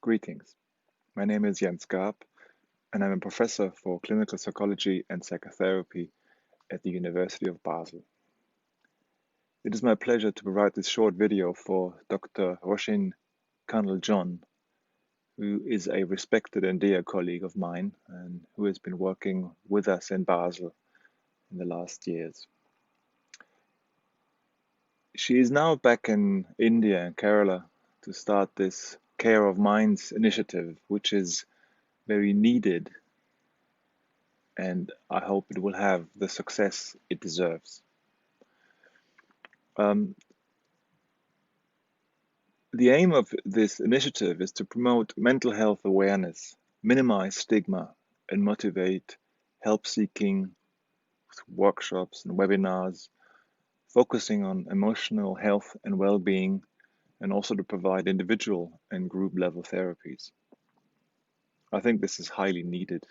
Greetings. My name is Jens Gaab, and I'm a professor for clinical psychology and psychotherapy at the University of Basel. It is my pleasure to provide this short video for Dr. Roshin Kandel-John, who is a respected and dear colleague of mine and who has been working with us in Basel in the last years. She is now back in India and Kerala to start this Care of Minds initiative, which is very needed, and I hope it will have the success it deserves. The aim of this initiative is to promote mental health awareness, minimize stigma, and motivate help-seeking workshops and webinars, focusing on emotional health and well-being, and also to provide individual and group level therapies. I think this is highly needed,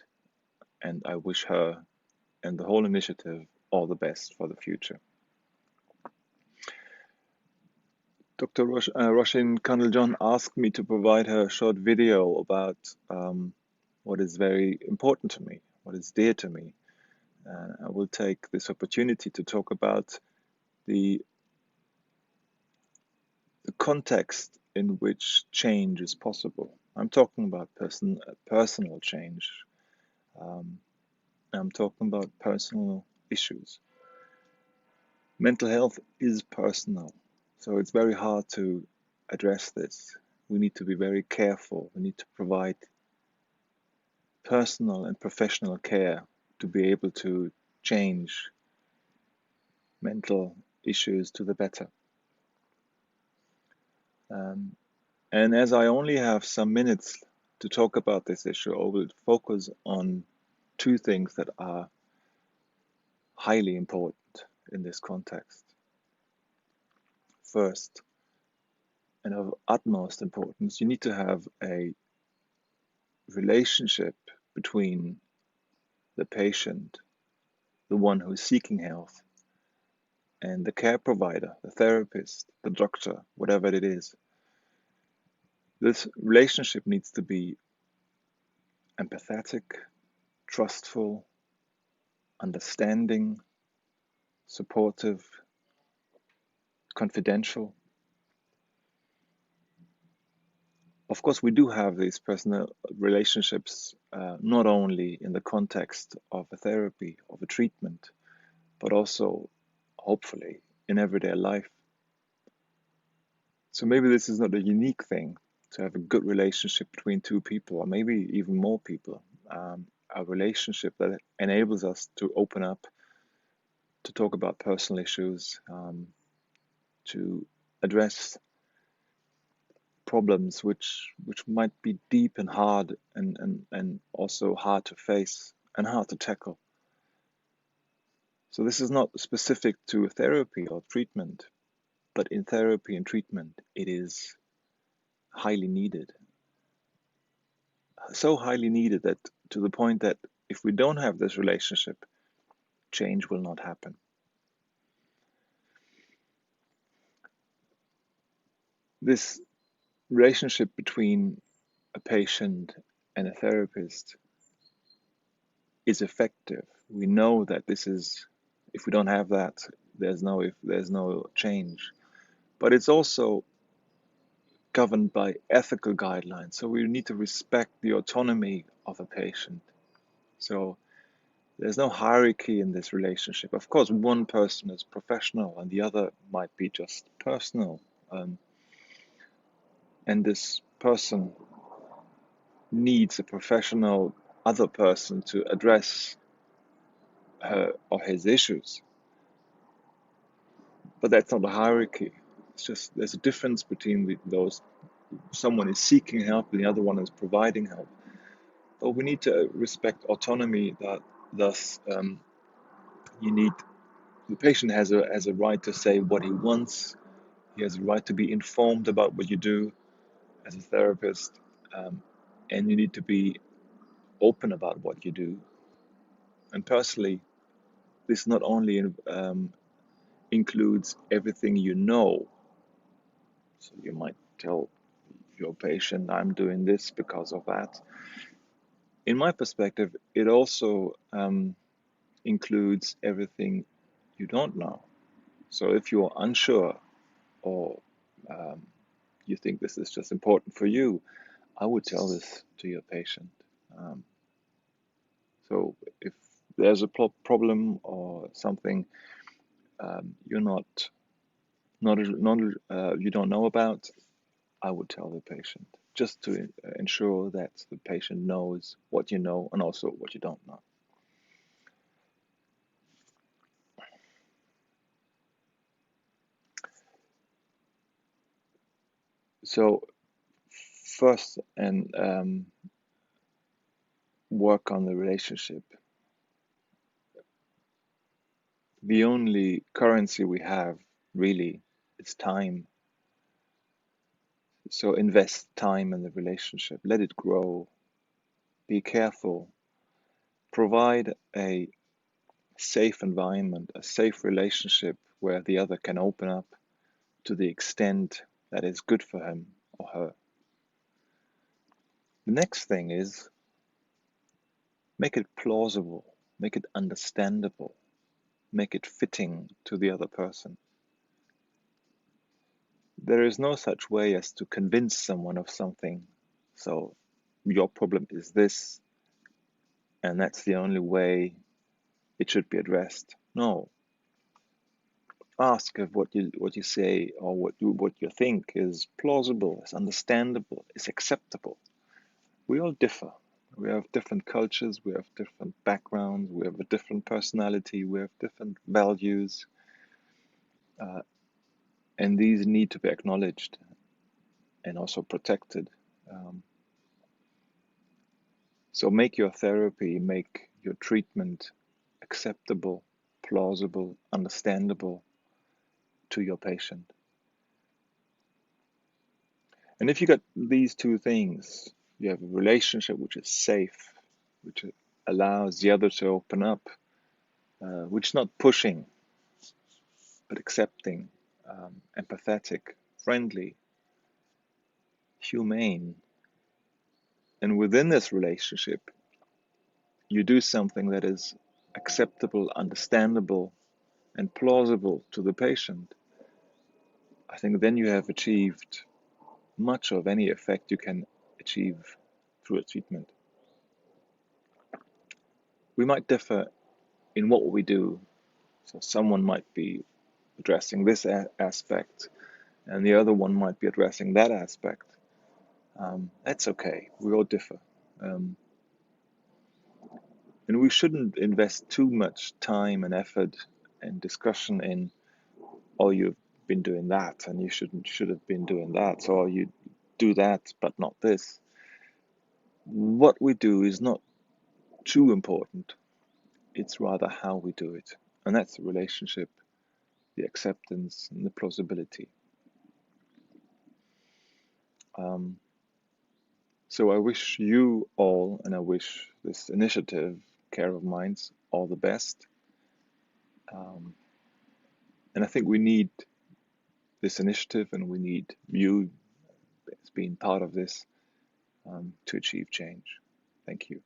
and I wish her and the whole initiative all the best for the future. Dr. Roshin Kandel-John asked me to provide her a short video about what is very important to me, what is dear to me. I will take this opportunity to talk about the context in which change is possible. I'm talking about personal change. I'm talking about personal issues. Mental health is personal, so it's very hard to address this. We need to be very careful. We need to provide personal and professional care to be able to change mental issues to the better. And as I only have some minutes to talk about this issue, I will focus on two things that are highly important in this context. First, and of utmost importance, you need to have a relationship between the patient, the one who is seeking health, and the care provider, the therapist, the doctor, whatever it is. This relationship needs to be empathetic, trustful, understanding, supportive, confidential. Of course, we do have these personal relationships not only in the context of a therapy, of a treatment, but also, hopefully, in everyday life. So maybe this is not a unique thing to have a good relationship between two people, or maybe even more people. A relationship that enables us to open up, to talk about personal issues, to address problems which might be deep and hard and also hard to face and hard to tackle. So this is not specific to therapy or treatment, but in therapy and treatment it is highly needed. So highly needed that to the point that if we don't have this relationship, change will not happen. This relationship between a patient and a therapist is effective. We know that this is, if we don't have that, there's no change. But it's also governed by ethical guidelines. So we need to respect the autonomy of a patient. So there's no hierarchy in this relationship. Of course, one person is professional and the other might be just personal. And this person needs a professional other person to address her or his issues. But that's not a hierarchy. It's just there's a difference between those. Someone is seeking help and the other one is providing help. But we need to respect autonomy. That thus, the patient has a right to say what he wants. He has a right to be informed about what you do as a therapist, and you need to be open about what you do. And personally, this not only includes everything you know. So you might tell your patient, I'm doing this because of that. In my perspective, it also includes everything you don't know. So if you're unsure or you think this is just important for you, I would tell this to your patient. Um, so if there's a problem or something you're not you don't know about, I would tell the patient, just to ensure that the patient knows what you know and also what you don't know. So first, and work on the relationship. The only currency we have really is time. So invest time in the relationship, let it grow, be careful, provide a safe environment, a safe relationship where the other can open up to the extent that is good for him or her. The next thing is make it plausible, make it understandable, make it fitting to the other person. There is no such way as to convince someone of something. So your problem is this, and that's the only way it should be addressed. No. Ask if what you say or what you think is plausible, is understandable, is acceptable. We all differ. We have different cultures, we have different backgrounds, we have a different personality, we have different values, and these need to be acknowledged and also protected. Um, so make your therapy, make your treatment acceptable, plausible, understandable to your patient. And if you got these two things, you have a relationship which is safe, which allows the other to open up, which is not pushing, but accepting, empathetic, friendly, humane. And within this relationship, you do something that is acceptable, understandable, and plausible to the patient. I think then you have achieved much of any effect you can achieve through a treatment. We might differ in what we do. So someone might be addressing this aspect, and the other one might be addressing that aspect. That's okay. We all differ. Um, and we shouldn't invest too much time and effort and discussion in, oh, you've been doing that, and you should have been doing that, or you do that, but not this. What we do is not too important. It's rather how we do it. And that's the relationship, the acceptance, and the plausibility. So I wish you all, and I wish this initiative, Care of Minds, all the best. And I think we need this initiative, and we need you as being part of this to achieve change. Thank you.